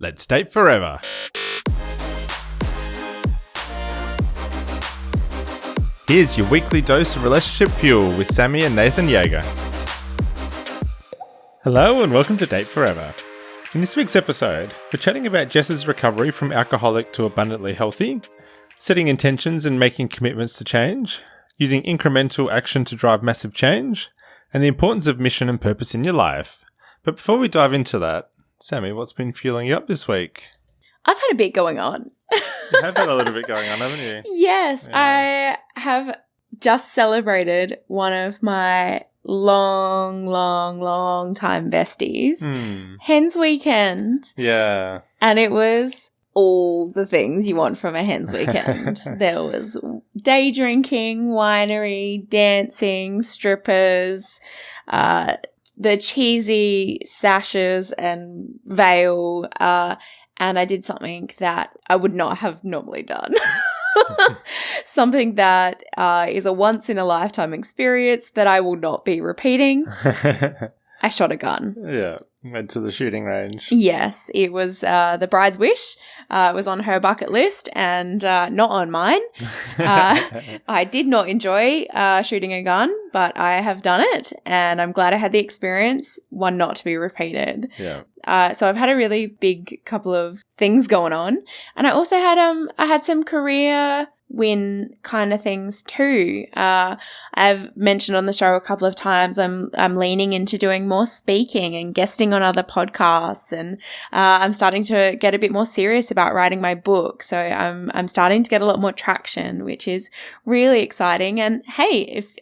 Let's date forever. Here's your weekly dose of relationship fuel with Sammy and Nathan Yeager. Hello and welcome to Date Forever. In this week's episode, we're chatting about Jess's recovery from alcoholic to abundantly healthy, setting intentions and making commitments to change, using incremental action to drive massive change, and the importance of mission and purpose in your life. But before we dive into that, Sammy, what's been fueling you up this week? I've had a bit going on. You have had a little bit going on, haven't you? Yes, Yeah. I have just celebrated one of my long time besties. Hens weekend. Yeah. And it was all the things you want from a hens weekend. There was day drinking, winery, dancing, strippers, the cheesy sashes and veil, and I did something that I would not have normally done. Something that is a once-in-a-lifetime experience that I will not be repeating. I shot a gun. Yeah, went to the shooting range. Yes, it was the bride's wish. It was on her bucket list and not on mine. I did not enjoy shooting a gun, but I have done it and I'm glad I had the experience, one not to be repeated. Yeah. So I've had a really big couple of things going on, and I also had some career win kind of things too. I've mentioned on the show a couple of times I'm leaning into doing more speaking and guesting on other podcasts, and I'm starting to get a bit more serious about writing my book. So I'm starting to get a lot more traction, which is really exciting. And hey, if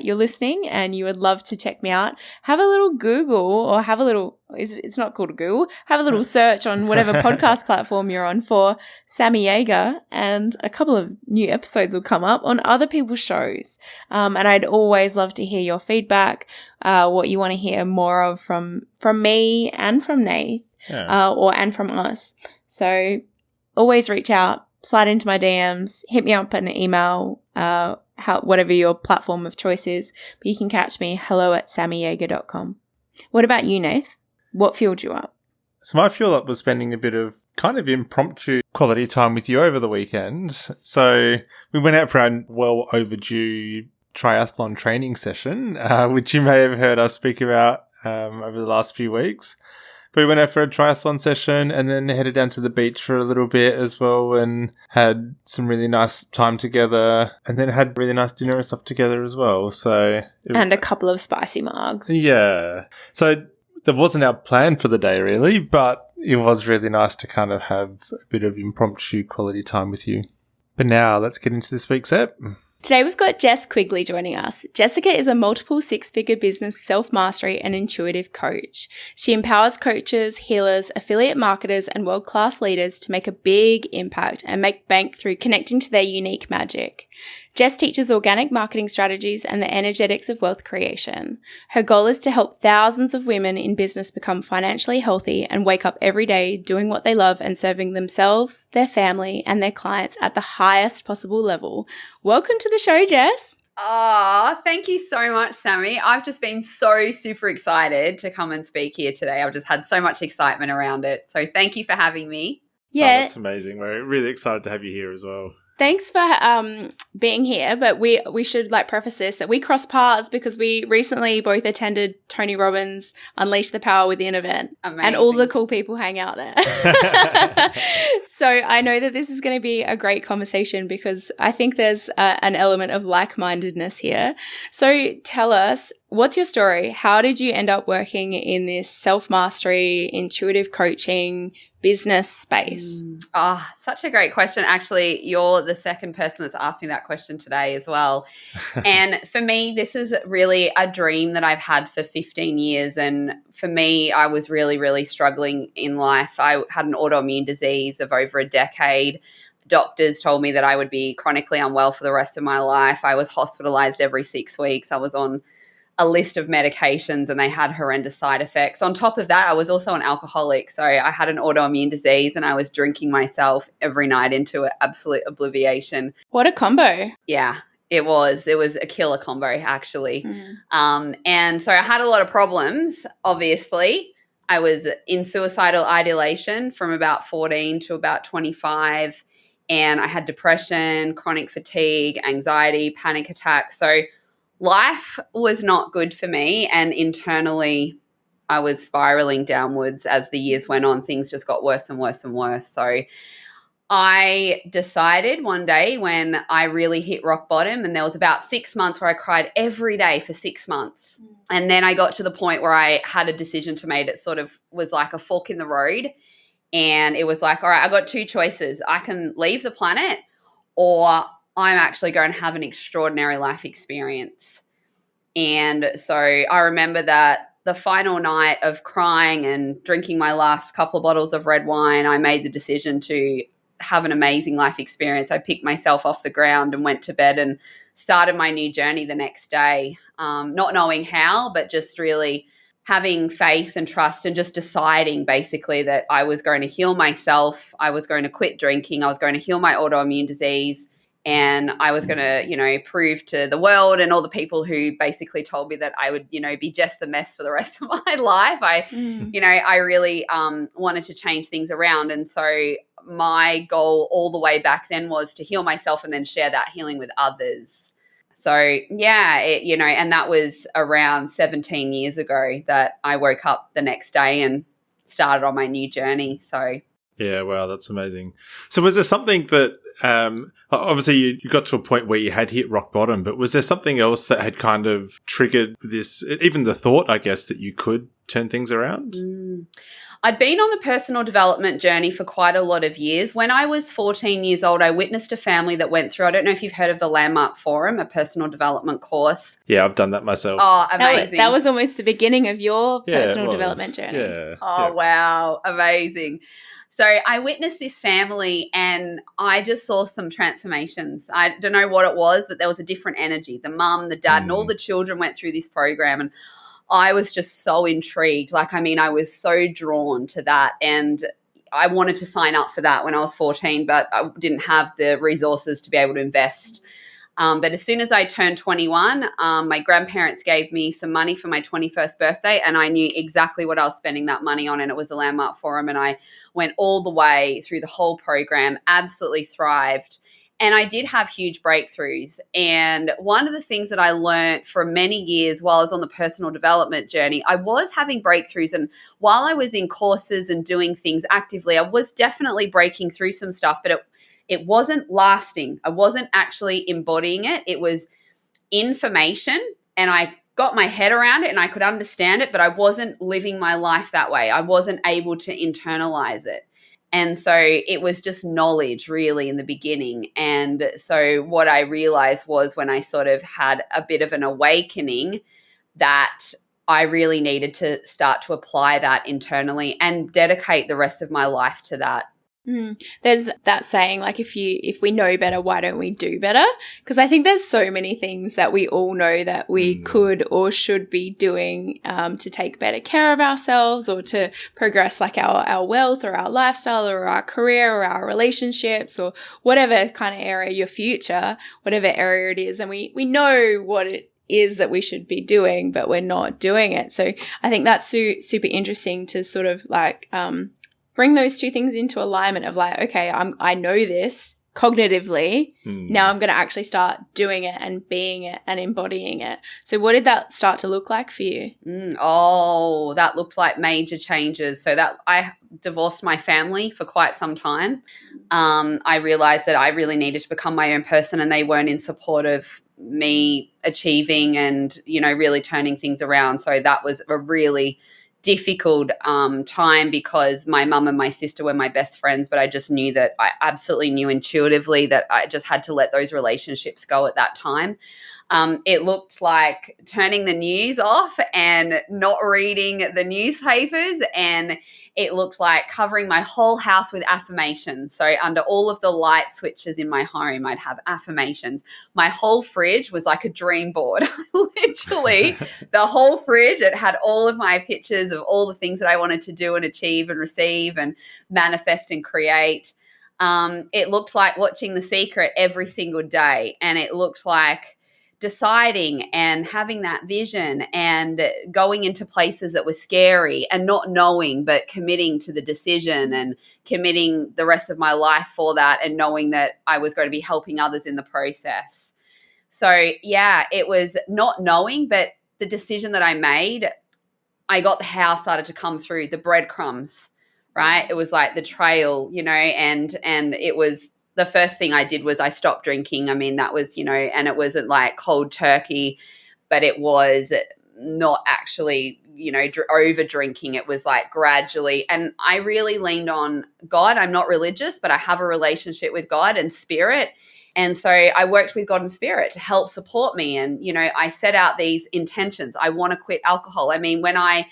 you're listening and you would love to check me out, have a little Google or have a little it's not called a Google. Have a little search on whatever podcast platform you're on for Sammy Yeager, and a couple of new episodes will come up on other people's shows. And I'd always love to hear your feedback, what you want to hear more of from me and from Nath, and from us. So always reach out, slide into my DMs, hit me up an email, whatever your platform of choice is. But you can catch me hello@sammyyeager.com. What about you, Nath? What fueled you up? So my fuel up was spending a bit of kind of impromptu quality time with you over the weekend. So we went out for our well overdue triathlon training session, which you may have heard us speak about over the last few weeks. But we went out for a triathlon session and then headed down to the beach for a little bit as well, and had some really nice time together, and then had really nice dinner and stuff together as well. And a couple of spicy margs. Yeah. So that wasn't our plan for the day, really, but it was really nice to kind of have a bit of impromptu quality time with you. But now let's get into this week's ep. Today we've got Jess Quigley joining us. Jessica is a multiple six-figure business self-mastery and intuitive coach. She empowers coaches, healers, affiliate marketers, and world-class leaders to make a big impact and make bank through connecting to their unique magic. Jess teaches organic marketing strategies and the energetics of wealth creation. Her goal is to help thousands of women in business become financially healthy and wake up every day doing what they love and serving themselves, their family, and their clients at the highest possible level. Welcome to the show, Jess. Oh, thank you so much, Sammy. I've just been so super excited to come and speak here today. I've just had so much excitement around it. So thank you for having me. Yeah. Oh, that's amazing. We're really excited to have you here as well. Thanks for being here, but we should preface this that we crossed paths because we recently both attended Tony Robbins' Unleash the Power Within event. Amazing. And all the cool people hang out there. So I know that this is going to be a great conversation because I think there's an element of like-mindedness here. So tell us, what's your story? How did you end up working in this self-mastery, intuitive coaching business space? Such a great question. Actually, you're the second person that's asked me that question today as well. And for me, this is really a dream that I've had for 15 years. And for me, I was really, really struggling in life. I had an autoimmune disease of over a decade. Doctors told me that I would be chronically unwell for the rest of my life. I was hospitalized every 6 weeks. I was on a list of medications and they had horrendous side effects. On top of that, I was also an alcoholic. So I had an autoimmune disease and I was drinking myself every night into absolute oblivion. What a combo. Yeah, it was a killer combo actually. And so I had a lot of problems, obviously. I was in suicidal ideation from about 14 to about 25. And I had depression, chronic fatigue, anxiety, panic attacks. So life was not good for me. And internally, I was spiraling downwards as the years went on. Things just got worse and worse and worse. So I decided one day when I really hit rock bottom, and there was about 6 months where I cried every day for 6 months. And then I got to the point where I had a decision to make. It sort of was like a fork in the road. And it was like, all right, I got two choices. I can leave the planet, or I'm actually going to have an extraordinary life experience. And so I remember that the final night of crying and drinking my last couple of bottles of red wine, I made the decision to have an amazing life experience. I picked myself off the ground and went to bed and started my new journey the next day, not knowing how, but just really having faith and trust and just deciding basically that I was going to heal myself. I was going to quit drinking. I was going to heal my autoimmune disease. And I was going to, prove to the world and all the people who basically told me that I would, be just the mess for the rest of my life. I really wanted to change things around. And so my goal all the way back then was to heal myself and then share that healing with others. So, yeah, and that was around 17 years ago that I woke up the next day and started on my new journey. So, yeah, wow, that's amazing. So was there something that, obviously you got to a point where you had hit rock bottom, but was there something else that had kind of triggered this, even the thought, I guess, that you could turn things around? I'd been on the personal development journey for quite a lot of years. When I was 14 years old, I witnessed a family that went through, I don't know if you've heard of the Landmark Forum, a personal development course. Yeah, I've done that myself. Oh, amazing. That was almost the beginning of your personal development journey. Yeah. Oh, wow. Amazing. So I witnessed this family and I just saw some transformations. I don't know what it was, but there was a different energy. The mum, the dad, and all the children went through this program, and I was just so intrigued. I was so drawn to that, and I wanted to sign up for that when I was 14, but I didn't have the resources to be able to invest. But as soon as I turned 21, my grandparents gave me some money for my 21st birthday, and I knew exactly what I was spending that money on, and it was the Landmark Forum, and I went all the way through the whole program, absolutely thrived. And I did have huge breakthroughs. And one of the things that I learned for many years while I was on the personal development journey, I was having breakthroughs. And while I was in courses and doing things actively, I was definitely breaking through some stuff, but it wasn't lasting. I wasn't actually embodying it. It was information, and I got my head around it and I could understand it, but I wasn't living my life that way. I wasn't able to internalize it. And so it was just knowledge really in the beginning. And so what I realized was when I sort of had a bit of an awakening that I really needed to start to apply that internally and dedicate the rest of my life to that. There's that saying, like, if we know better, why don't we do better? Because I think there's so many things that we all know that we could or should be doing to take better care of ourselves or to progress like our wealth or our lifestyle or our career or our relationships or whatever kind of area, your future, whatever area it is. And we know what it is that we should be doing, but we're not doing it. So I think that's super interesting to sort of like bring those two things into alignment of like, okay, I know this cognitively. Now I'm going to actually start doing it and being it and embodying it. So what did that start to look like for you? That looked like major changes. So that I divorced my family for quite some time. I realized that I really needed to become my own person, and they weren't in support of me achieving and, really turning things around. So that was a really difficult time because my mum and my sister were my best friends, but I just knew that I absolutely knew intuitively that I just had to let those relationships go at that time. It looked like turning the news off and not reading the newspapers, and it looked like covering my whole house with affirmations. So under all of the light switches in my home, I'd have affirmations. My whole fridge was like a dream board. Literally, the whole fridge, it had all of my pictures of all the things that I wanted to do and achieve and receive and manifest and create. It looked like watching The Secret every single day, and it looked like deciding and having that vision and going into places that were scary and not knowing, but committing to the decision and committing the rest of my life for that and knowing that I was going to be helping others in the process. So yeah, it was not knowing, but the decision that I made, I got the how started to come through, the breadcrumbs, right? It was like the trail, and it was, the first thing I did was I stopped drinking. I mean, that was, and it wasn't like cold turkey, but it was not actually, over drinking. It was like gradually. And I really leaned on God. I'm not religious, but I have a relationship with God and spirit. And so I worked with God and spirit to help support me. And, I set out these intentions. I want to quit alcohol. I mean, when I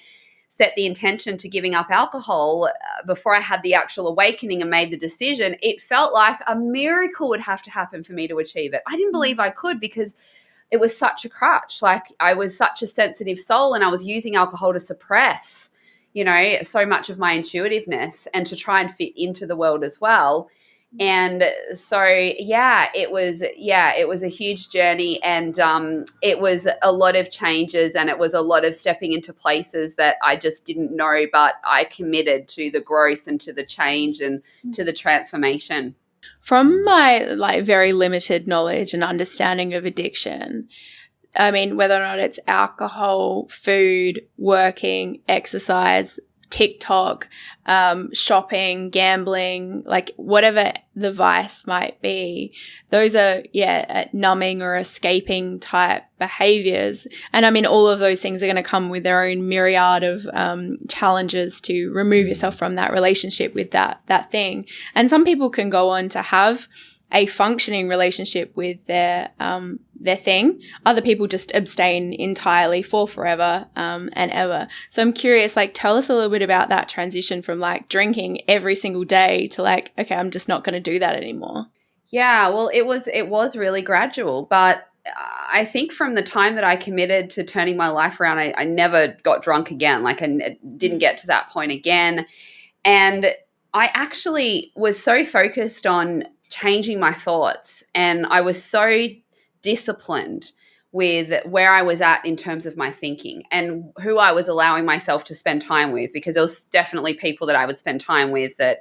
set the intention to giving up alcohol, before I had the actual awakening and made the decision, it felt like a miracle would have to happen for me to achieve it. I didn't believe I could because it was such a crutch. Like, I was such a sensitive soul and I was using alcohol to suppress, so much of my intuitiveness and to try and fit into the world as well. And so, it was a huge journey, and it was a lot of changes, and it was a lot of stepping into places that I just didn't know, but I committed to the growth and to the change and to the transformation. From my very limited knowledge and understanding of addiction, I mean, whether or not it's alcohol, food, working, exercise, TikTok, shopping, gambling, like whatever the vice might be, those are, numbing or escaping type behaviors. And I mean, all of those things are going to come with their own myriad of challenges to remove yourself from that relationship with that thing. And some people can go on to have a functioning relationship with their thing. Other people just abstain entirely for forever and ever. So I'm curious, tell us a little bit about that transition from drinking every single day to okay, I'm just not going to do that anymore. Yeah, well, it was really gradual, but I think from the time that I committed to turning my life around, I never got drunk again. I didn't get to that point again. And I actually was so focused on changing my thoughts, and I was so disciplined with where I was at in terms of my thinking and who I was allowing myself to spend time with, because there was definitely people that I would spend time with that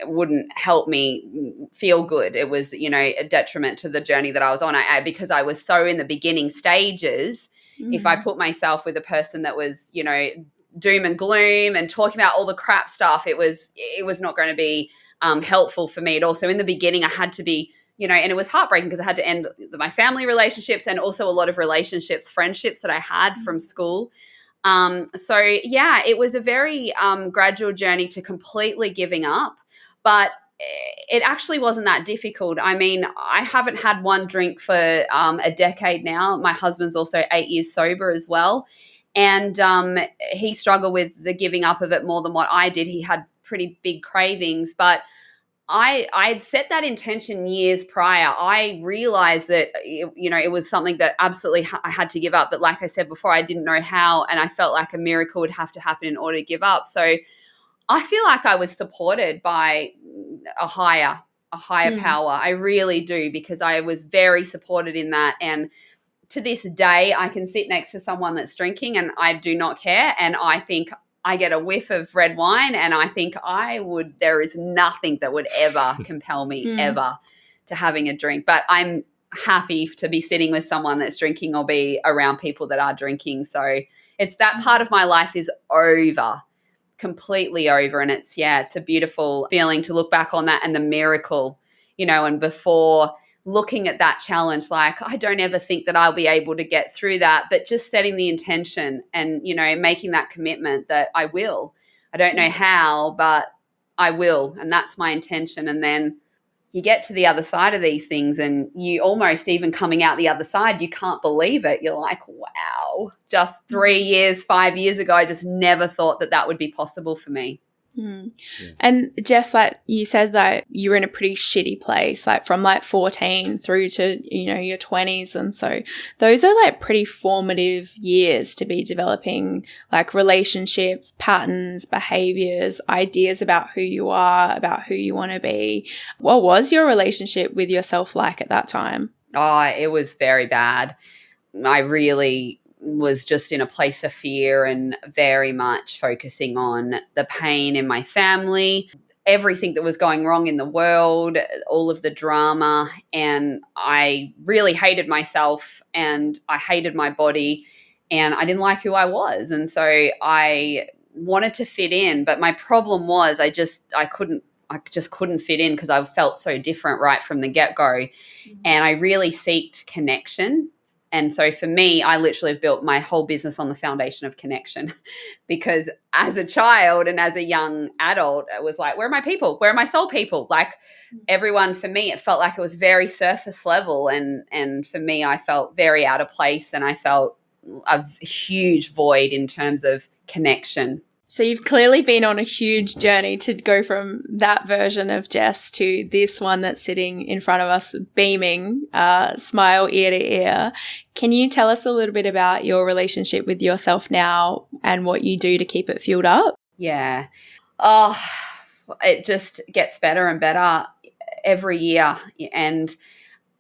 wouldn't help me feel good. It was, a detriment to the journey that I was on. Because I was so in the beginning stages, if I put myself with a person that was, doom and gloom and talking about all the crap stuff, it was not going to be helpful for me at all. So in the beginning, I had to be, and it was heartbreaking because I had to end my family relationships and also a lot of relationships, friendships that I had from school. It was a very gradual journey to completely giving up, but it actually wasn't that difficult. I mean, I haven't had one drink for a decade now. My husband's also 8 years sober as well. And he struggled with the giving up of it more than what I did. He had pretty big cravings, but I'd set that intention years prior. I realized that, it was something that absolutely I had to give up. But like I said before, I didn't know how, and I felt like a miracle would have to happen in order to give up. So I feel like I was supported by a higher power. I really do, because I was very supported in that. And to this day, I can sit next to someone that's drinking and I do not care. And I think I get a whiff of red wine and I think there is nothing that would ever compel me ever to having a drink. But I'm happy to be sitting with someone that's drinking or be around people that are drinking. So it's that part of my life is over, completely over. And it's a beautiful feeling to look back on that and the miracle, and before looking at that challenge, I don't ever think that I'll be able to get through that, but just setting the intention and, making that commitment that I will. I don't know how, but I will. And that's my intention. And then you get to the other side of these things and you almost, even coming out the other side, you can't believe it. You're like, wow, just 3 years, 5 years ago, I just never thought that would be possible for me. Yeah. And Jess, you said that you were in a pretty shitty place, from 14 through to, your 20s. And so those are pretty formative years to be developing relationships, patterns, behaviors, ideas about who you are, about who you want to be. What was your relationship with yourself like at that time? Oh, it was very bad. I really was just in a place of fear and very much focusing on the pain in my family, everything that was going wrong in the world, all of the drama. And I really hated myself and I hated my body and I didn't like who I was. And so I wanted to fit in. But my problem was I just couldn't fit in because I felt so different right from the get-go. Mm-hmm. And I really sought connection. And so for me, I literally have built my whole business on the foundation of connection because as a child and as a young adult, it was like, where are my people? Where are my soul people? Like everyone, for me, it felt like it was very surface level. And for me, I felt very out of place and I felt a huge void in terms of connection. So you've clearly been on a huge journey to go from that version of Jess to this one that's sitting in front of us, beaming, smile ear to ear. Can you tell us a little bit about your relationship with yourself now and what you do to keep it fueled up? Yeah. Oh, it just gets better and better every year. And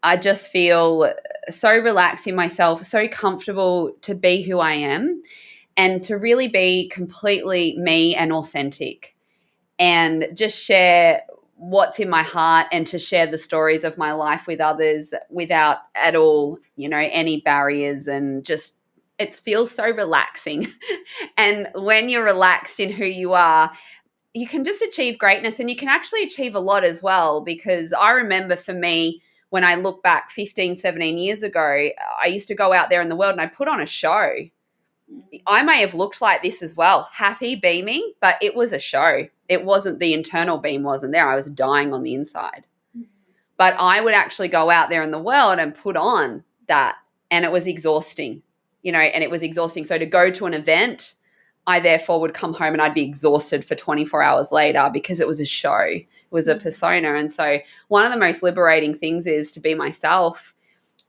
I just feel so relaxed in myself, so comfortable to be who I am. And to really be completely me and authentic and just share what's in my heart and to share the stories of my life with others without at all, any barriers, and just it feels so relaxing. And when you're relaxed in who you are, you can just achieve greatness and you can actually achieve a lot as well. Because I remember for me, when I look back 15, 17 years ago, I used to go out there in the world and I'd put on a show. I may have looked like this as well, happy, beaming, but it was a show. It wasn't, the internal beam wasn't there. I was dying on the inside. But I would actually go out there in the world and put on that, and it was exhausting, and it was exhausting. So to go to an event, I therefore would come home and I'd be exhausted for 24 hours later because it was a show. It was a persona. And so one of the most liberating things is to be myself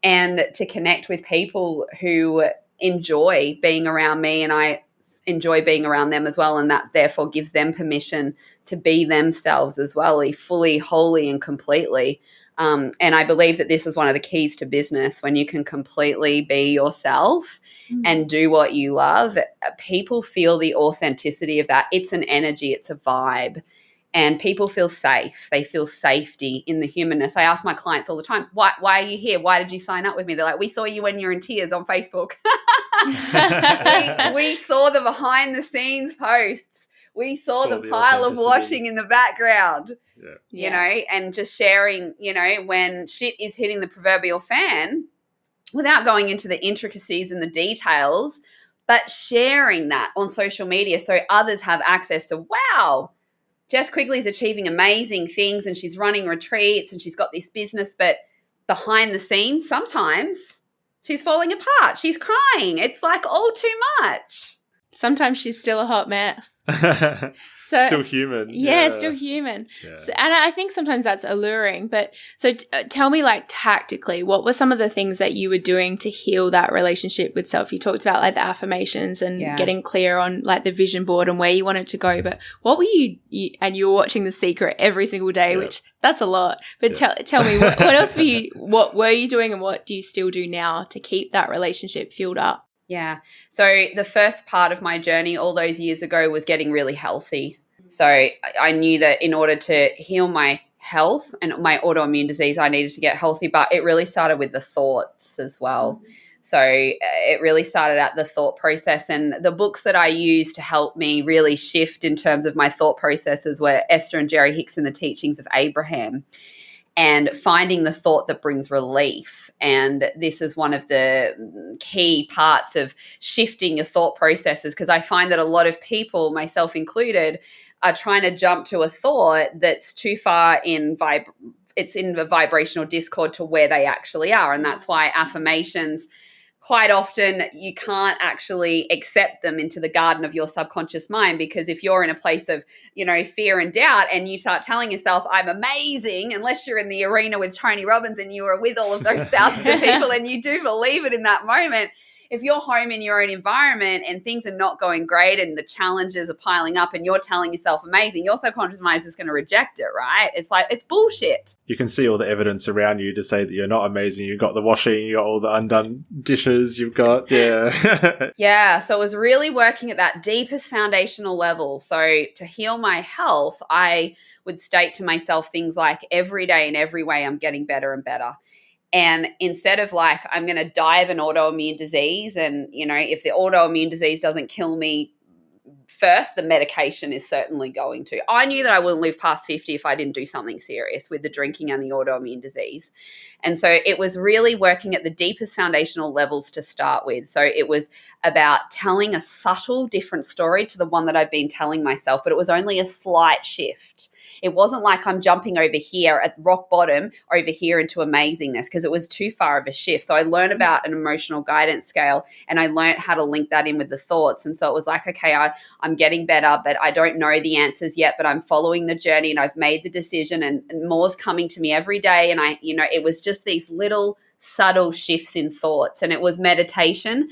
and to connect with people who enjoy being around me and I enjoy being around them as well, and that therefore gives them permission to be themselves as well, fully, wholly and completely. And I believe that this is one of the keys to business. When you can completely be yourself and do what you love, people feel the authenticity of that. It's an energy, it's a vibe. And people feel safe. They feel safety in the humanness. I ask my clients all the time, why are you here? Why did you sign up with me? They're like, we saw you when you're in tears on Facebook. we saw the behind the scenes posts. We saw the pile of washing in the background, and just sharing, when shit is hitting the proverbial fan, without going into the intricacies and the details, but sharing that on social media so others have access to, wow, Jess Quigley is achieving amazing things and she's running retreats and she's got this business, but behind the scenes, sometimes she's falling apart. She's crying. It's like all too much. Sometimes she's still a hot mess. So, still human. Yeah, still human. Yeah. So, and I think sometimes that's alluring. But so tell me, like, tactically, what were some of the things that you were doing to heal that relationship with self? You talked about like the affirmations and getting clear on like the vision board and where you wanted to go. But what were you and you were watching The Secret every single day, which that's a lot. But tell me, what else what were you doing and what do you still do now to keep that relationship fueled up? Yeah. So the first part of my journey all those years ago was getting really healthy. So I knew that in order to heal my health and my autoimmune disease, I needed to get healthy, but it really started with the thoughts as well. So it really started at the thought process, and the books that I used to help me really shift in terms of my thought processes were Esther and Jerry Hicks and the Teachings of Abraham. And finding the thought that brings relief. And this is one of the key parts of shifting your thought processes, because I find that a lot of people, myself included, are trying to jump to a thought that's too far it's in the vibrational discord to where they actually are. And that's why affirmations, quite often you can't actually accept them into the garden of your subconscious mind, because if you're in a place of, fear and doubt and you start telling yourself, I'm amazing, unless you're in the arena with Tony Robbins and you are with all of those thousands of people and you do believe it in that moment, if you're home in your own environment and things are not going great and the challenges are piling up and you're telling yourself amazing, your subconscious mind is just going to reject it, right? It's like, it's bullshit. You can see all the evidence around you to say that you're not amazing. You've got the washing, you've got all the undone dishes, you've got, Yeah. So it was really working at that deepest foundational level. So to heal my health, I would state to myself things like every day in every way, I'm getting better and better. And instead of like, I'm going to die of an autoimmune disease, and, you know, if the autoimmune disease doesn't kill me first, the medication is certainly going to. I knew that I wouldn't live past 50 if I didn't do something serious with the drinking and the autoimmune disease. And so it was really working at the deepest foundational levels to start with. So it was about telling a subtle different story to the one that I've been telling myself, but it was only a slight shift. It wasn't like I'm jumping over here at rock bottom over here into amazingness, because it was too far of a shift. So I learned about an emotional guidance scale, and I learned how to link that in with the thoughts. And so it was like, okay, I'm getting better, but I don't know the answers yet, but I'm following the journey and I've made the decision, and more's coming to me every day. And it was just these little subtle shifts in thoughts, and it was meditation.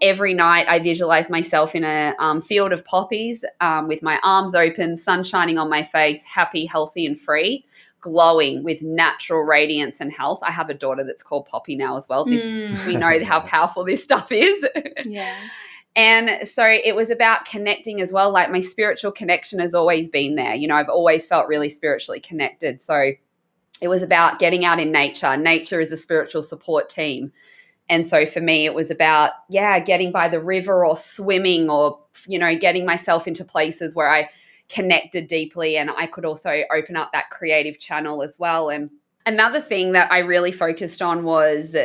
Every night I visualize myself in a field of poppies with my arms open, sun shining on my face, happy, healthy, and free, glowing with natural radiance and health. I have a daughter that's called Poppy now as well. We know how powerful this stuff is. Yeah. And so it was about connecting as well. Like, my spiritual connection has always been there. You know, I've always felt really spiritually connected. So it was about getting out in nature. Nature is a spiritual support team. And so for me, it was about, getting by the river or swimming, or, you know, getting myself into places where I connected deeply, and I could also open up that creative channel as well. And another thing that I really focused on was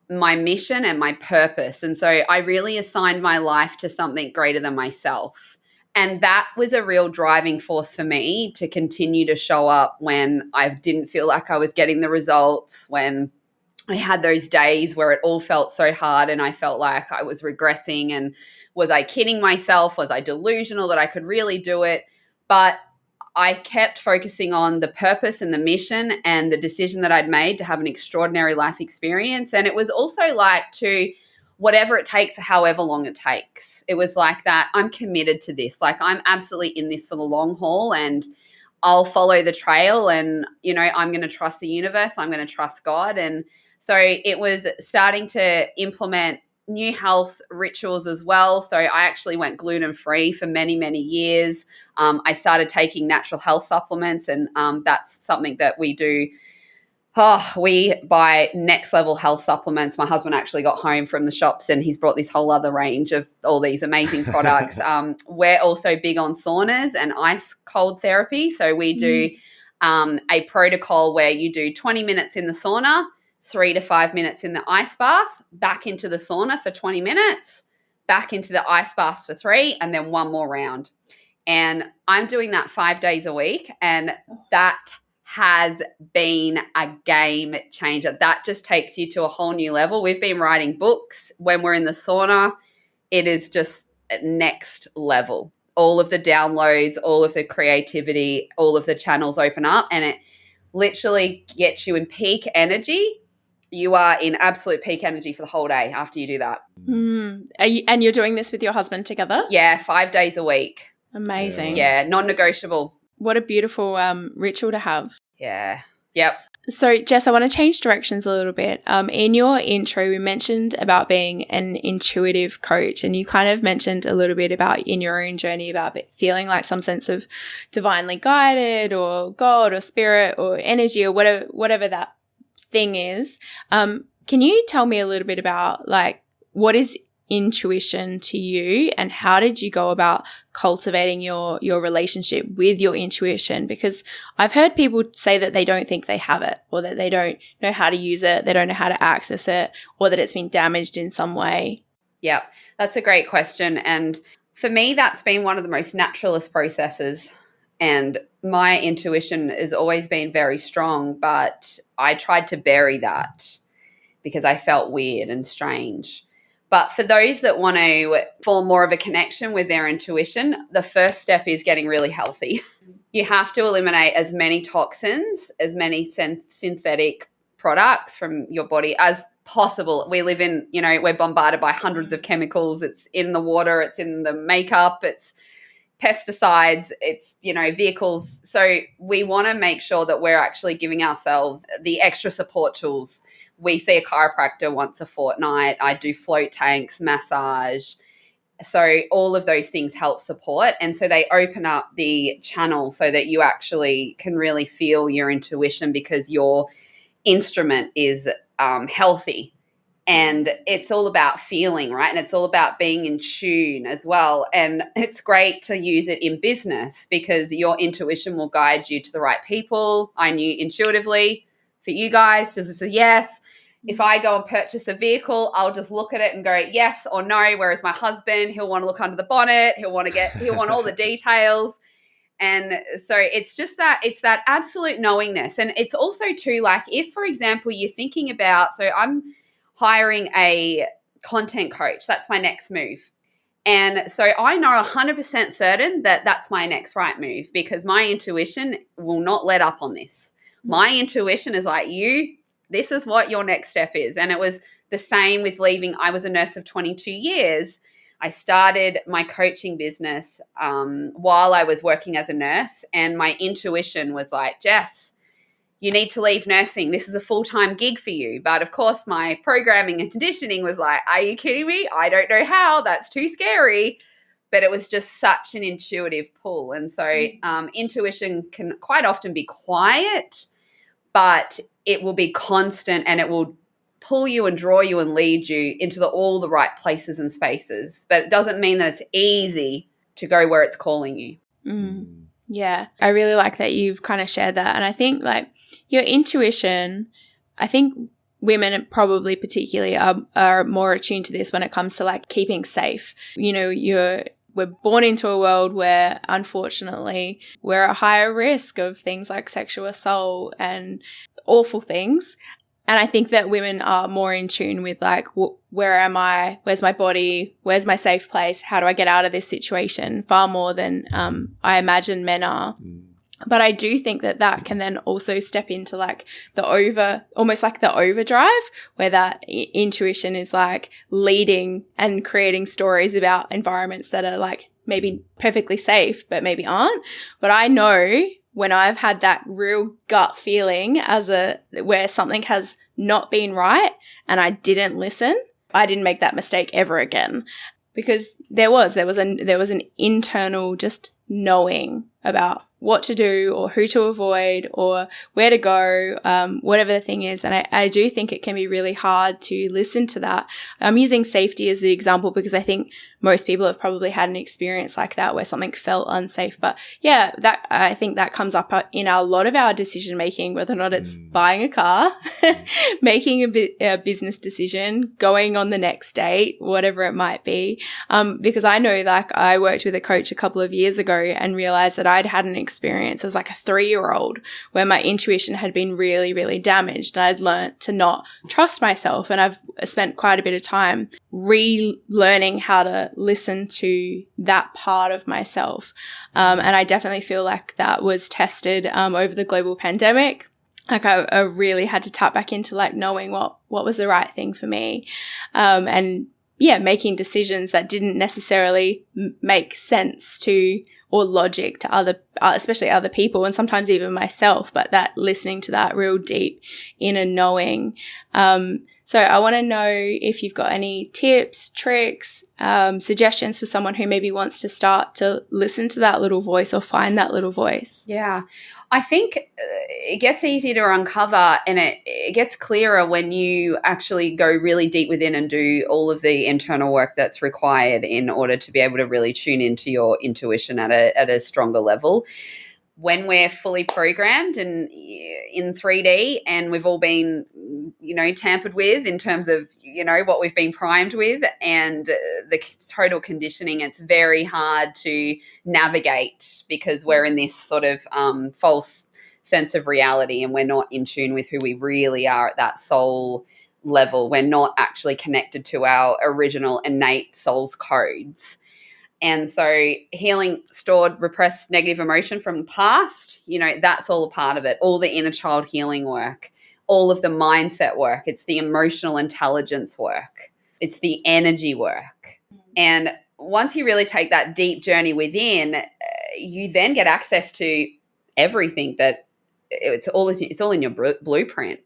my mission and my purpose. And so I really assigned my life to something greater than myself. And that was a real driving force for me to continue to show up when I didn't feel like I was getting the results, when I had those days where it all felt so hard and I felt like I was regressing, and was I kidding myself? Was I delusional that I could really do it? But I kept focusing on the purpose and the mission and the decision that I'd made to have an extraordinary life experience. And it was also like, to whatever it takes, however long it takes. It was like that, I'm committed to this. Like, I'm absolutely in this for the long haul, and I'll follow the trail, and, you know, I'm going to trust the universe. I'm going to trust God. And so it was starting to implement new health rituals as well. So I actually went gluten-free for many, many years. I started taking natural health supplements, and that's something that we do. We buy next level health supplements. My husband actually got home from the shops and he's brought this whole other range of all these amazing products. We're also big on saunas and ice cold therapy. So we do a protocol where you do 20 minutes in the sauna, 3 to 5 minutes in the ice bath, back into the sauna for 20 minutes, back into the ice bath for 3, and then one more round. And I'm doing that 5 days a week, and that has been a game changer. That just takes you to a whole new level. We've been writing books when we're in the sauna. It is just next level. All of the downloads, all of the creativity, all of the channels open up, and it literally gets you in peak energy. You are in absolute peak energy for the whole day after you do that. And you're doing this with your husband together? Yeah, 5 days a week. Amazing. Yeah, non-negotiable. What a beautiful ritual to have. Yeah. Yep. So, Jess, I want to change directions a little bit. In your intro, we mentioned about being an intuitive coach, and you kind of mentioned a little bit about in your own journey about feeling like some sense of divinely guided, or God, or spirit, or energy, or whatever that thing is. Can you tell me a little bit about, like, what is intuition to you, and how did you go about cultivating your relationship with your intuition? Because I've heard people say that they don't think they have it, or that they don't know how to use it, they don't know how to access it, or that it's been damaged in some way. Yeah, that's a great question. And for me, that's been one of the most naturalist processes. And my intuition has always been very strong, but I tried to bury that because I felt weird and strange. But for those that want to form more of a connection with their intuition, the first step is getting really healthy. You have to eliminate as many toxins, as many synthetic products from your body as possible. We live in, we're bombarded by hundreds of chemicals. It's in the water, it's in the makeup, it's pesticides, it's, vehicles. So we want to make sure that we're actually giving ourselves the extra support tools. We see a chiropractor once a fortnight. I do float tanks, massage. So all of those things help support. And so they open up the channel so that you actually can really feel your intuition, because your instrument is healthy. And it's all about feeling, right? And it's all about being in tune as well. And it's great to use it in business, because your intuition will guide you to the right people. I knew intuitively for you guys, this is a yes. If I go and purchase a vehicle, I'll just look at it and go yes or no. Whereas my husband, he'll want to look under the bonnet. He'll want all the details. And so it's just it's that absolute knowingness. And it's also too, like, if, for example, you're thinking about, so I'm hiring a content coach, that's my next move. And so I know 100% certain that that's my next right move, because my intuition will not let up on this. My intuition is like, this is what your next step is. And it was the same with leaving. I was a nurse of 22 years. I started my coaching business while I was working as a nurse. And my intuition was like, Jess, you need to leave nursing. This is a full-time gig for you. But of course, my programming and conditioning was like, are you kidding me? I don't know how. That's too scary. But it was just such an intuitive pull. And so intuition can quite often be quiet, but it will be constant, and it will pull you and draw you and lead you into all the right places and spaces. But it doesn't mean that it's easy to go where it's calling you. Yeah, I really like that you've kind of shared that. And I think, like, your intuition, I think women probably particularly are more attuned to this when it comes to, like, keeping safe. We're born into a world where, unfortunately, we're at higher risk of things like sexual assault and awful things. And I think that women are more in tune with, like, where am I? Where's my body? Where's my safe place? How do I get out of this situation? Far more than I imagine men are. But I do think that can then also step into, like, almost like the overdrive, where that intuition is, like, leading and creating stories about environments that are, like, maybe perfectly safe, but maybe aren't. But I know when I've had that real gut feeling where something has not been right and I didn't listen, I didn't make that mistake ever again, because there was an internal just knowing about what to do or who to avoid or where to go, whatever the thing is. And I do think it can be really hard to listen to that. I'm using safety as the example because I think most people have probably had an experience like that where something felt unsafe. But yeah, I think that comes up in a lot of our decision making, whether or not it's buying a car, making a business decision, going on the next date, whatever it might be. Because I know, like, I worked with a coach a couple of years ago and realized that I'd had an experience as, like, a 3-year-old where my intuition had been really, really damaged, and I'd learnt to not trust myself. And I've spent quite a bit of time relearning how to listen to that part of myself. And I definitely feel like that was tested over the global pandemic. Like, I really had to tap back into, like, knowing what was the right thing for me. And yeah, making decisions that didn't necessarily make sense to or logic to especially other people, and sometimes even myself, but that listening to that real deep inner knowing. So I want to know if you've got any tips, tricks, suggestions for someone who maybe wants to start to listen to that little voice or find that little voice. Yeah. I think it gets easier to uncover, and it gets clearer when you actually go really deep within and do all of the internal work that's required in order to be able to really tune into your intuition at a stronger level. When we're fully programmed and in 3D, and we've all been, tampered with in terms of, what we've been primed with and the total conditioning, it's very hard to navigate because we're in this sort of false sense of reality, and we're not in tune with who we really are at that soul level. We're not actually connected to our original innate soul's codes. And so healing stored, repressed negative emotion from the past, that's all a part of it. All the inner child healing work, all of the mindset work. It's the emotional intelligence work. It's the energy work. And once you really take that deep journey within, you then get access to everything that it's all in your blueprint.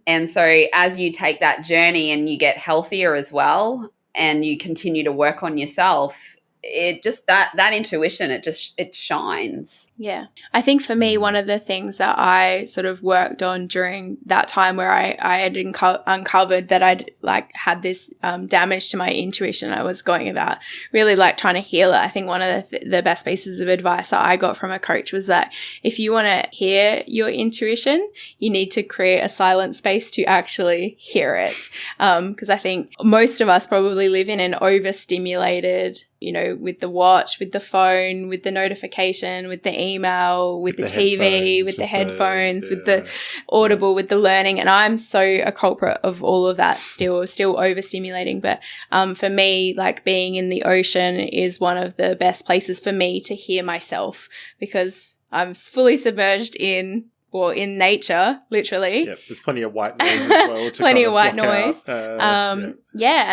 And so as you take that journey and you get healthier as well, and you continue to work on yourself, it just that intuition, it shines. Yeah. I think for me, one of the things that I sort of worked on during that time where I had uncovered that I'd like had this damage to my intuition, I was going about really like trying to heal it. I think one of the best pieces of advice that I got from a coach was that if you want to hear your intuition, you need to create a silent space to actually hear it. Because I think most of us probably live in an overstimulated, with the watch, with the phone, with the notification, with the email, with the TV, with the headphones, with the Audible, with the learning. And I'm so a culprit of all of that still overstimulating. But for me, like being in the ocean is one of the best places for me to hear myself, because I'm fully submerged in nature, literally. Yeah, there's plenty of white noise as well. Plenty of white noise. And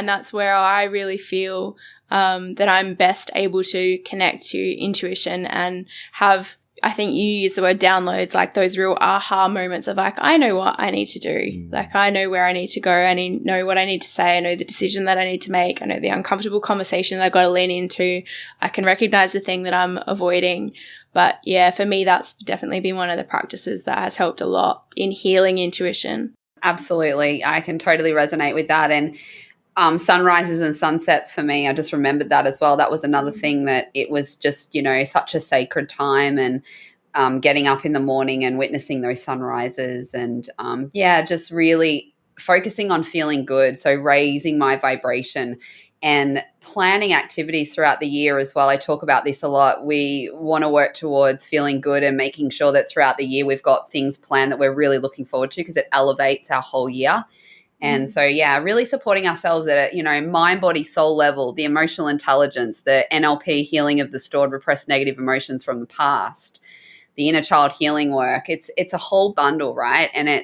that's where I really feel that I'm best able to connect to intuition and have, I think you use the word downloads, like those real aha moments of like, I know what I need to do. Like I know where I need to go. I know what I need to say. I know the decision that I need to make. I know the uncomfortable conversation that I've got to lean into. I can recognize the thing that I'm avoiding. But yeah, for me, that's definitely been one of the practices that has helped a lot in healing intuition. Absolutely. I can totally resonate with that. And sunrises and sunsets for me, I just remembered that as well. That was another thing that it was just, such a sacred time, and getting up in the morning and witnessing those sunrises and just really focusing on feeling good. So raising my vibration and planning activities throughout the year as well. I talk about this a lot. We want to work towards feeling good and making sure that throughout the year we've got things planned that we're really looking forward to, because it elevates our whole year. And so, really supporting ourselves at a, mind, body, soul level, the emotional intelligence, the NLP healing of the stored, repressed negative emotions from the past, the inner child healing work. It's a whole bundle, right? And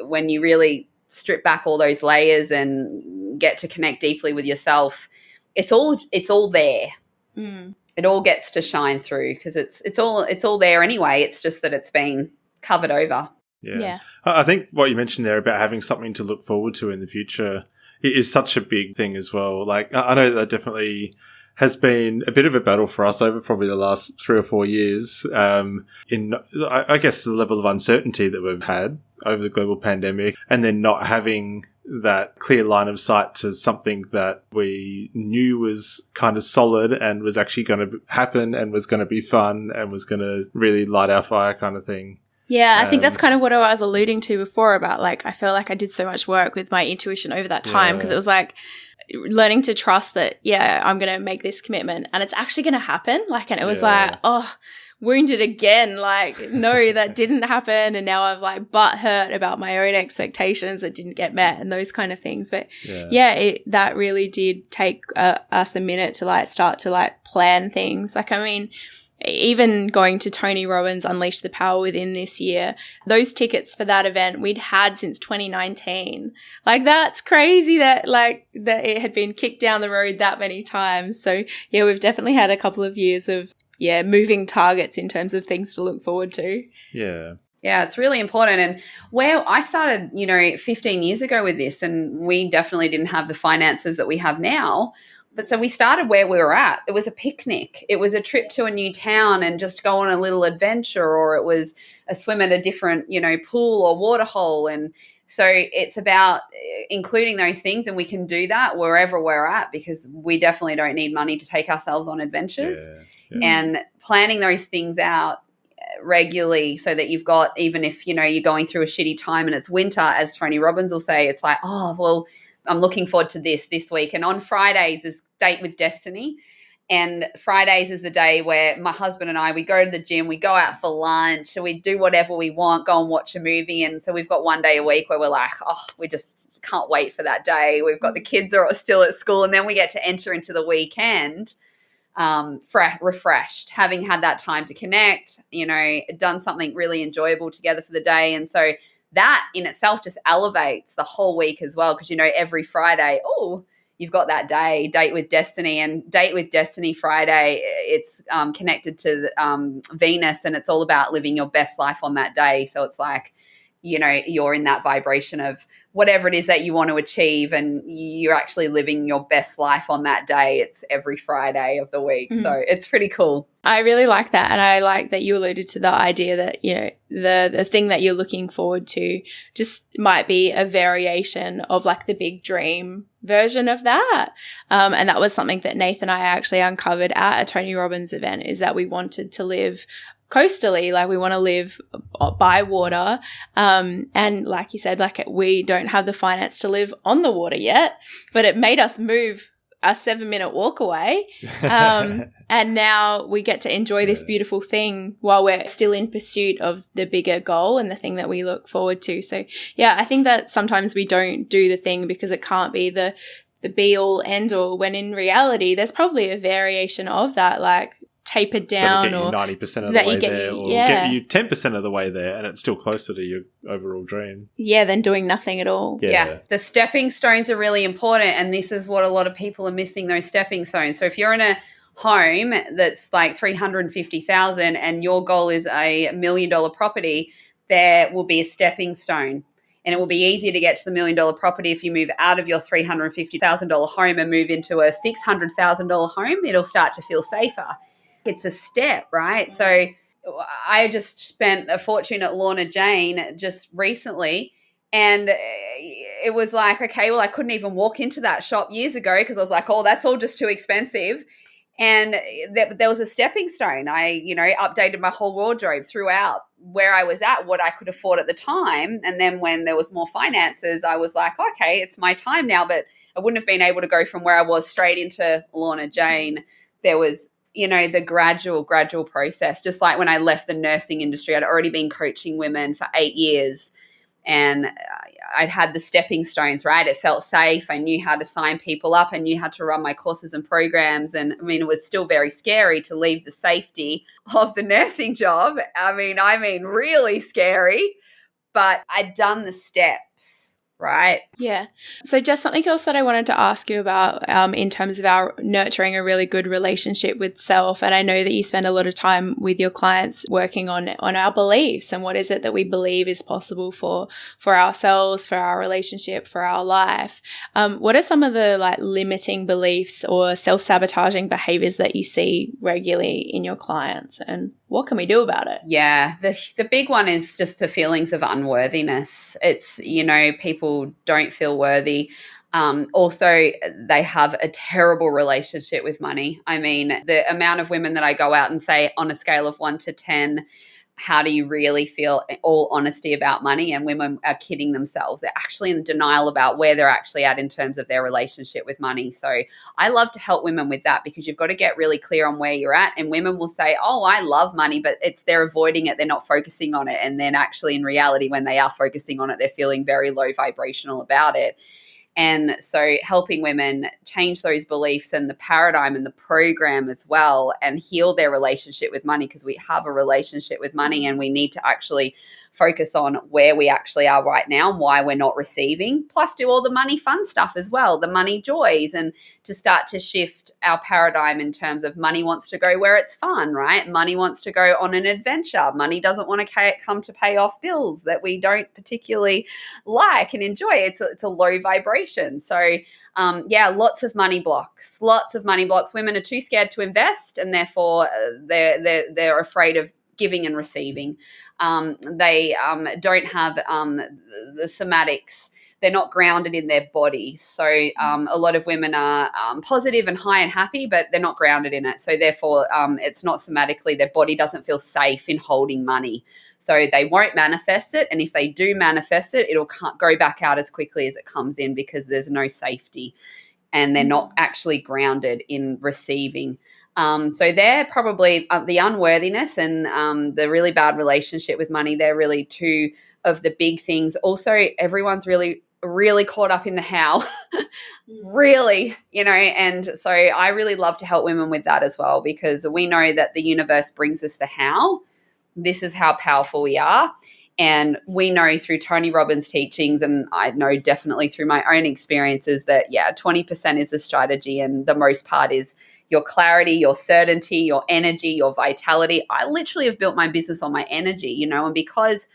when you really strip back all those layers and get to connect deeply with yourself, it's all there. It all gets to shine through, because it's all there anyway. It's just that it's been covered over. Yeah. I think what you mentioned there about having something to look forward to in the future is such a big thing as well. Like, I know that definitely has been a bit of a battle for us over probably the last 3 or 4 years, in, I guess, the level of uncertainty that we've had over the global pandemic, and then not having that clear line of sight to something that we knew was kind of solid and was actually going to happen and was going to be fun and was going to really light our fire kind of thing. Yeah, I think that's kind of what I was alluding to before about, like, I feel like I did so much work with my intuition over that time, because it was like learning to trust that, I'm going to make this commitment and it's actually going to happen. Like, and it was like, wounded again. Like, no, that didn't happen. And now I've like butt hurt about my own expectations that didn't get met and those kind of things. But that really did take us a minute to like start to like plan things. Like, I mean, even going to Tony Robbins' Unleash the Power Within this year, those tickets for that event we'd had since 2019. Like, that's crazy that it had been kicked down the road that many times. So yeah, we've definitely had a couple of years of moving targets in terms of things to look forward to. Yeah, it's really important. And where I started, 15 years ago with this, and we definitely didn't have the finances that we have now. But so we started where we were at. It was a picnic. It was a trip to a new town and just go on a little adventure, or it was a swim at a different, pool or water hole. And so it's about including those things, and we can do that wherever we're at, because we definitely don't need money to take ourselves on adventures. And planning those things out regularly, so that you've got, even if, you're going through a shitty time and it's winter, as Tony Robbins will say, it's like, oh, well, I'm looking forward to this week. And on Fridays is Date with Destiny. And Fridays is the day where my husband and I, we go to the gym, we go out for lunch, we do whatever we want, go and watch a movie. And so we've got one day a week where we're like, oh, we just can't wait for that day. We've got the kids are still at school, and then we get to enter into the weekend refreshed, having had that time to connect, done something really enjoyable together for the day. And so that in itself just elevates the whole week as well, because, every Friday, you've got that day, Date with Destiny, and Date with Destiny Friday, it's connected to Venus, and it's all about living your best life on that day. So it's like, you're in that vibration of whatever it is that you want to achieve, and you're actually living your best life on that day. It's every Friday of the week. Mm-hmm. So it's pretty cool. I really like that. And I like that you alluded to the idea that, the thing that you're looking forward to just might be a variation of like the big dream version of that. And that was something that Nathan and I actually uncovered at a Tony Robbins event, is that we wanted to live coastally, like we want to live by water. And like you said, like we don't have the finance to live on the water yet, but it made us move a 7-minute walk away. And now we get to enjoy this beautiful thing while we're still in pursuit of the bigger goal and the thing that we look forward to. So yeah, I think that sometimes we don't do the thing because it can't be the be all end all, when in reality, there's probably a variation of that, like tapered down, or 90% of the way there, or get you 10% of the way there, and it's still closer to your overall dream. Yeah, than doing nothing at all. Yeah. The stepping stones are really important, and this is what a lot of people are missing, those stepping stones. So if you're in a home that's like $350,000 and your goal is a $1 million property, there will be a stepping stone. And it will be easier to get to the $1 million property if you move out of your $350,000 home and move into a $600,000 home. It'll start to feel safer. It's a step, right? So I just spent a fortune at Lorna Jane just recently, and it was like, okay, well, I couldn't even walk into that shop years ago because I was like, that's all just too expensive. And there was a stepping stone. I, updated my whole wardrobe throughout where I was at, what I could afford at the time. And then when there was more finances, I was like, okay, it's my time now. But I wouldn't have been able to go from where I was straight into Lorna Jane. There was, the gradual process. Just like when I left the nursing industry, I'd already been coaching women for 8 years, and I'd had the stepping stones, right? It felt safe. I knew how to sign people up. I knew how to run my courses and programs. And it was still very scary to leave the safety of the nursing job. I mean, really scary, but I'd done the steps. Right. Yeah. So just something else that I wanted to ask you about in terms of our nurturing a really good relationship with self. And I know that you spend a lot of time with your clients working on our beliefs and what is it that we believe is possible for ourselves, for our relationship, for our life. What are some of the like limiting beliefs or self-sabotaging behaviors that you see regularly in your clients, and what can we do about it? Yeah. The big one is just the feelings of unworthiness. It's, people don't feel worthy. Also, they have a terrible relationship with money. I mean, the amount of women that I go out and say on a scale of 1 to 10, how do you really feel, all honesty, about money? And women are kidding themselves. They're actually in denial about where they're actually at in terms of their relationship with money. So I love to help women with that, because you've got to get really clear on where you're at. And women will say, I love money, but they're avoiding it. They're not focusing on it. And then actually in reality, when they are focusing on it, they're feeling very low vibrational about it. And so helping women change those beliefs and the paradigm and the program as well, and heal their relationship with money, because we have a relationship with money and we need to actually focus on where we actually are right now and why we're not receiving, plus do all the money fun stuff as well, the money joys, and to start to shift our paradigm in terms of money wants to go where it's fun, right? Money wants to go on an adventure. Money doesn't want to come to pay off bills that we don't particularly like and enjoy. It's a low vibration. So lots of money blocks. Women are too scared to invest, and therefore they're afraid of giving and receiving. They don't have the somatics. They're not grounded in their bodies. So a lot of women are positive and high and happy, but they're not grounded in it. So therefore, it's not somatically, their body doesn't feel safe in holding money. So they won't manifest it. And if they do manifest it, it'll go back out as quickly as it comes in, because there's no safety and they're not actually grounded in receiving. So they're probably the unworthiness and the really bad relationship with money. They're really two of the big things. Also, everyone's really caught up in the how, really, and so I really love to help women with that as well, because we know that the universe brings us the how. This is how powerful we are. And we know through Tony Robbins' teachings, and I know definitely through my own experiences, that 20% is the strategy, and the most part is your clarity, your certainty, your energy, your vitality. I literally have built my business on my energy, and because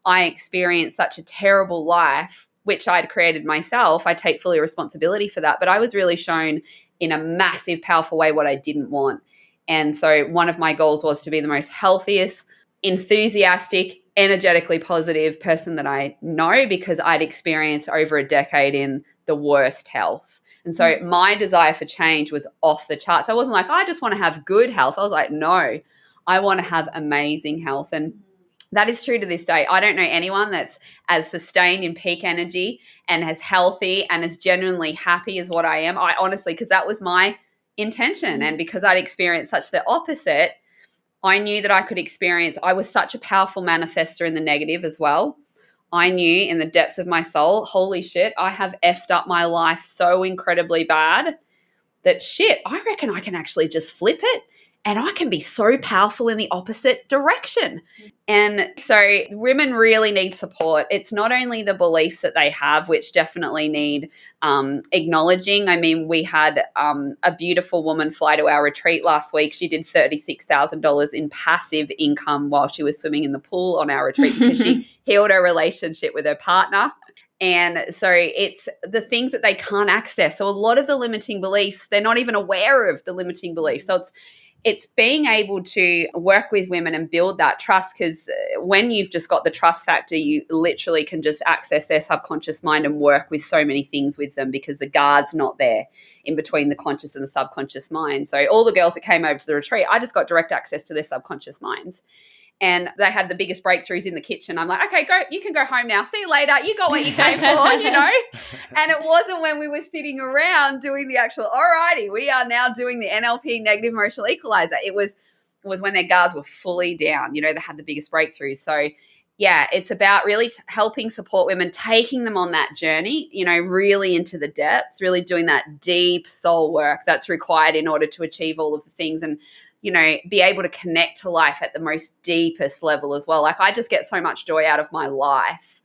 I experienced such a terrible life, which I'd created myself, I take fully responsibility for that. But I was really shown in a massive, powerful way what I didn't want. And so one of my goals was to be the most healthiest, enthusiastic, energetically positive person that I know, because I'd experienced over a decade in the worst health. And so my desire for change was off the charts. I wasn't like, I just want to have good health. I was like, no, I want to have amazing health. And that is true to this day. I don't know anyone that's as sustained in peak energy and as healthy and as genuinely happy as what I am. I honestly, because that was my intention. And because I'd experienced such the opposite, I knew that I could experience, I was such a powerful manifester in the negative as well. I knew in the depths of my soul, holy shit, I have effed up my life so incredibly bad that shit, I reckon I can actually just flip it and I can be so powerful in the opposite direction. And so women really need support. It's not only the beliefs that they have, which definitely need acknowledging. I mean, we had a beautiful woman fly to our retreat last week. She did $36,000 in passive income while she was swimming in the pool on our retreat because she healed her relationship with her partner. And so it's the things that they can't access. So a lot of the limiting beliefs, they're not even aware of the limiting beliefs. So it's being able to work with women and build that trust, because when you've just got the trust factor, you literally can just access their subconscious mind and work with so many things with them, because the guard's not there in between the conscious and the subconscious mind. So all the girls that came over to the retreat, I just got direct access to their subconscious minds. And they had the biggest breakthroughs in the kitchen. I'm like, okay, go, you can go home now. See you later. You got what you came for, And it wasn't when we were sitting around doing the actual, alrighty, we are now doing the NLP negative emotional equalizer. It was when their guards were fully down, they had the biggest breakthroughs. So yeah, it's about really helping support women, taking them on that journey, really into the depths, really doing that deep soul work that's required in order to achieve all of the things, and be able to connect to life at the most deepest level as well. Like, I just get so much joy out of my life,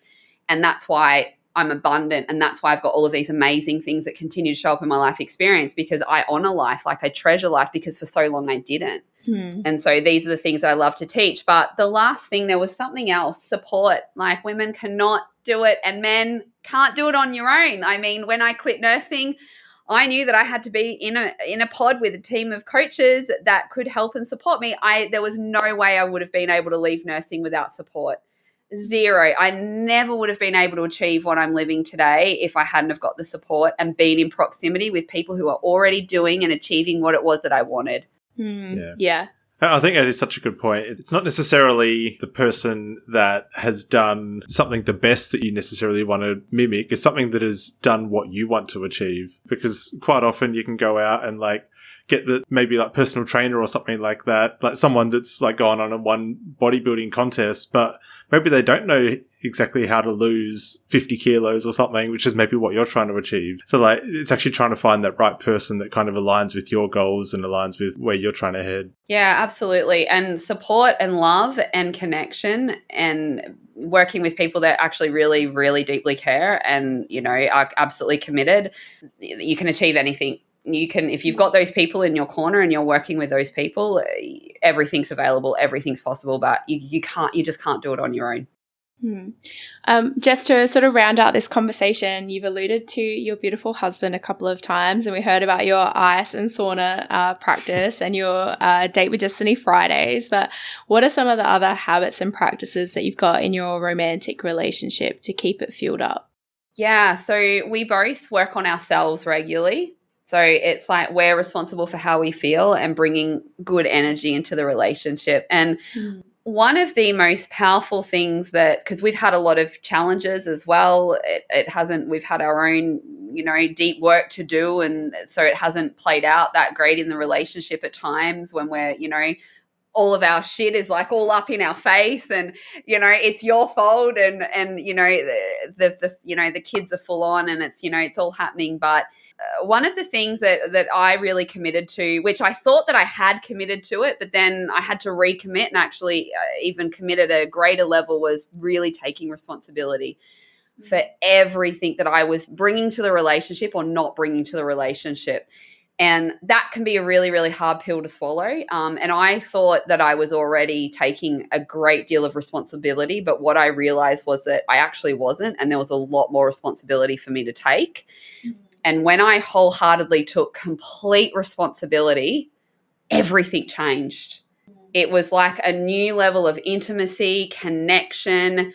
and that's why I'm abundant, and that's why I've got all of these amazing things that continue to show up in my life experience, because I honor life, like I treasure life, because for so long I didn't. And so these are the things that I love to teach. But the last thing, there was something else, support. Like, women cannot do it and men can't do it on your own. I mean, when I quit nursing, I knew that I had to be in a pod with a team of coaches that could help and support me. There was no way I would have been able to leave nursing without support. Zero. I never would have been able to achieve what I'm living today if I hadn't have got the support and been in proximity with people who are already doing and achieving what it was that I wanted. Yeah. I think that is such a good point. It's not necessarily the person that has done something the best that you necessarily want to mimic. It's something that has done what you want to achieve, because quite often you can go out and get the maybe personal trainer or something like that, like someone that's gone on a one bodybuilding contest, but maybe they don't know exactly how to lose 50 kilos or something, which is maybe what you're trying to achieve. So it's actually trying to find that right person that kind of aligns with your goals and aligns with where you're trying to head. Yeah, absolutely. And support and love and connection and working with people that actually really, really deeply care and, are absolutely committed. You can achieve anything. You can, if you've got those people in your corner and you're working with those people, everything's available, everything's possible, but you just can't do it on your own. Just to sort of round out this conversation, you've alluded to your beautiful husband a couple of times, and we heard about your ice and sauna practice and your Date with Destiny Fridays, but what are some of the other habits and practices that you've got in your romantic relationship to keep it fueled up? Yeah, so we both work on ourselves regularly. So it's like we're responsible for how we feel and bringing good energy into the relationship. And one of the most powerful things because we've had a lot of challenges as well, we've had our own, deep work to do. And so it hasn't played out that great in the relationship at times when we're, all of our shit is like all up in our face, and it's your fault, and the kids are full on, and it's all happening. But one of the things that I really committed to, which I thought that I had committed to it, but then I had to recommit and actually even commit at a greater level, was really taking responsibility for everything that I was bringing to the relationship or not bringing to the relationship. And that can be a really, really hard pill to swallow. And I thought that I was already taking a great deal of responsibility, but what I realized was that I actually wasn't, and there was a lot more responsibility for me to take. And when I wholeheartedly took complete responsibility, everything changed. It was like a new level of intimacy, connection,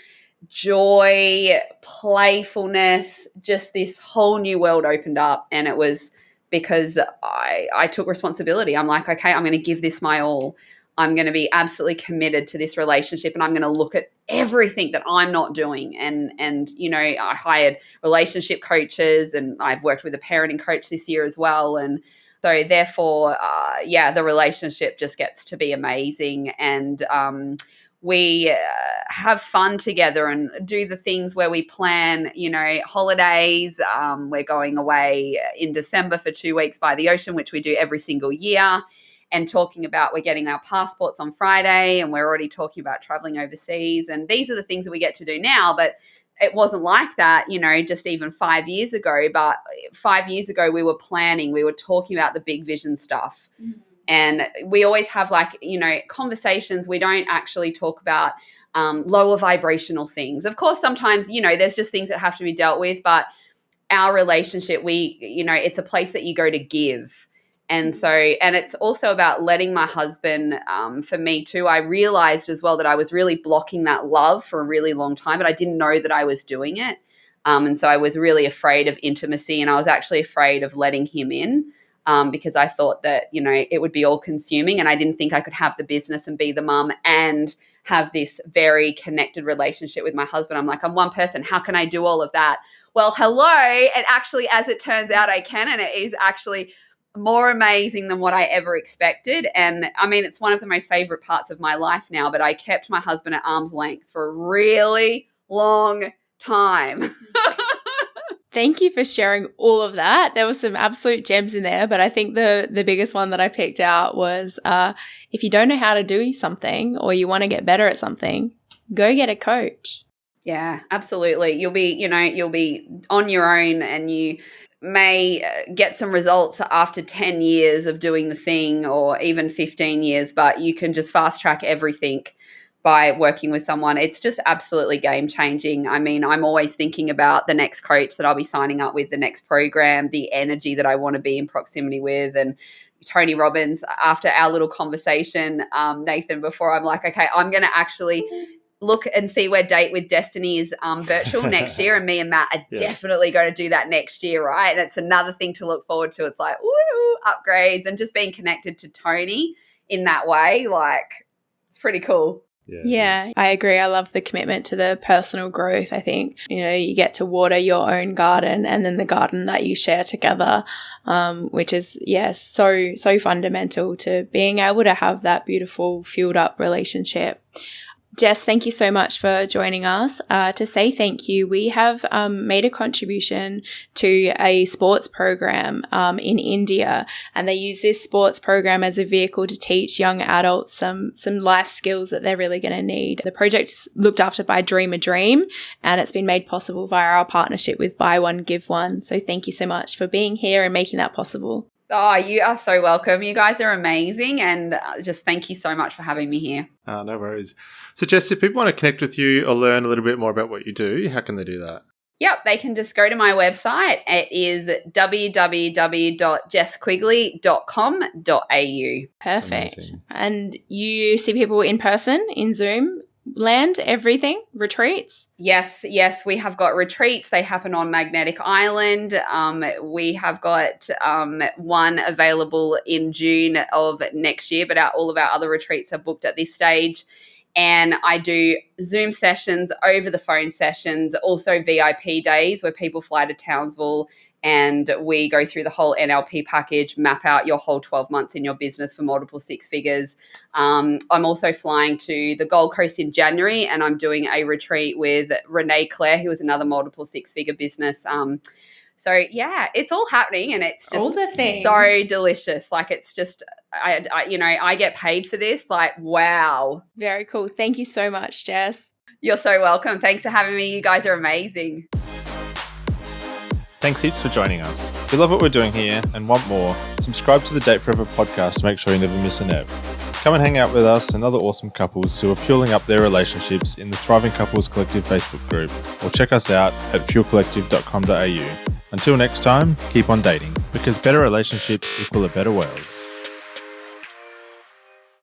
joy, playfulness, just this whole new world opened up. And it was because I took responsibility. I'm like, okay, I'm going to give this my all. I'm going to be absolutely committed to this relationship, and I'm going to look at everything that I'm not doing. And I hired relationship coaches, and I've worked with a parenting coach this year as well. And so therefore, the relationship just gets to be amazing. And we have fun together and do the things where we plan, holidays. We're going away in December for 2 weeks by the ocean, which we do every single year, and talking about we're getting our passports on Friday, and we're already talking about traveling overseas. And these are the things that we get to do now, but it wasn't like that, just even 5 years ago. But 5 years ago, we were planning, we were talking about the big vision stuff. Mm-hmm. And we always have conversations. We don't actually talk about lower vibrational things. Of course, sometimes, there's just things that have to be dealt with, but our relationship, it's a place that you go to give. And so, and it's also about letting my husband, for me too, I realized as well that I was really blocking that love for a really long time, but I didn't know that I was doing it. And so I was really afraid of intimacy, and I was actually afraid of letting him in. Because I thought that, it would be all consuming, and I didn't think I could have the business and be the mum and have this very connected relationship with my husband. I'm like, I'm one person. How can I do all of that? Well, hello. And actually, as it turns out, I can, and it is actually more amazing than what I ever expected. And I mean, it's one of the most favorite parts of my life now, but I kept my husband at arm's length for a really long time. Thank you for sharing all of that. There were some absolute gems in there, but I think the biggest one that I picked out was if you don't know how to do something or you want to get better at something, go get a coach. Yeah, absolutely. You'll be on your own, and you may get some results after 10 years of doing the thing, or even 15 years, but you can just fast track everything by working with someone. It's just absolutely game changing. I mean, I'm always thinking about the next coach that I'll be signing up with, the next program, the energy that I want to be in proximity with. And Tony Robbins, after our little conversation, Nathan, before, I'm like, okay, I'm going to actually look and see where Date with Destiny is virtual next year. And me and Matt are definitely going to do that next year, right? And it's another thing to look forward to. It's like, woo, upgrades, and just being connected to Tony in that way, like, it's pretty cool. Yeah, I agree. I love the commitment to the personal growth. I think, you get to water your own garden, and then the garden that you share together, which is, so fundamental to being able to have that beautiful, fueled up relationship. Jess, thank you so much for joining us. To say thank you, we have made a contribution to a sports program in India, and they use this sports program as a vehicle to teach young adults some life skills that they're really going to need. The project's looked after by Dream a Dream, and it's been made possible via our partnership with Buy One, Give One. So thank you so much for being here and making that possible. Oh, you are so welcome. You guys are amazing, and just thank you so much for having me here. No worries. So, Jess, if people want to connect with you or learn a little bit more about what you do, how can they do that? Yep, they can just go to my website. It is www.jessquigley.com.au. Perfect. Amazing. And you see people in person, in Zoom land, everything, retreats? Yes, we have got retreats. They happen on Magnetic Island. We have got one available in June of next year, but all of our other retreats are booked at this stage. And I do Zoom sessions, over the phone sessions, also VIP days where people fly to Townsville and we go through the whole NLP package, map out your whole 12 months in your business for multiple six figures. I'm also flying to the Gold Coast in January, and I'm doing a retreat with Renee Claire, who is another multiple six-figure business. So yeah, it's all happening, and it's just all the things. So delicious. Like, it's just, I get paid for this. Like, wow. Very cool. Thank you so much, Jess. You're so welcome. Thanks for having me. You guys are amazing. Thanks heaps for joining us. If you love what we're doing here and want more, subscribe to the Date Forever podcast to make sure you never miss an ep. Come and hang out with us and other awesome couples who are fueling up their relationships in the Thriving Couples Collective Facebook group, or check us out at fuelcollective.com.au. Until next time, keep on dating, because better relationships equal a better world.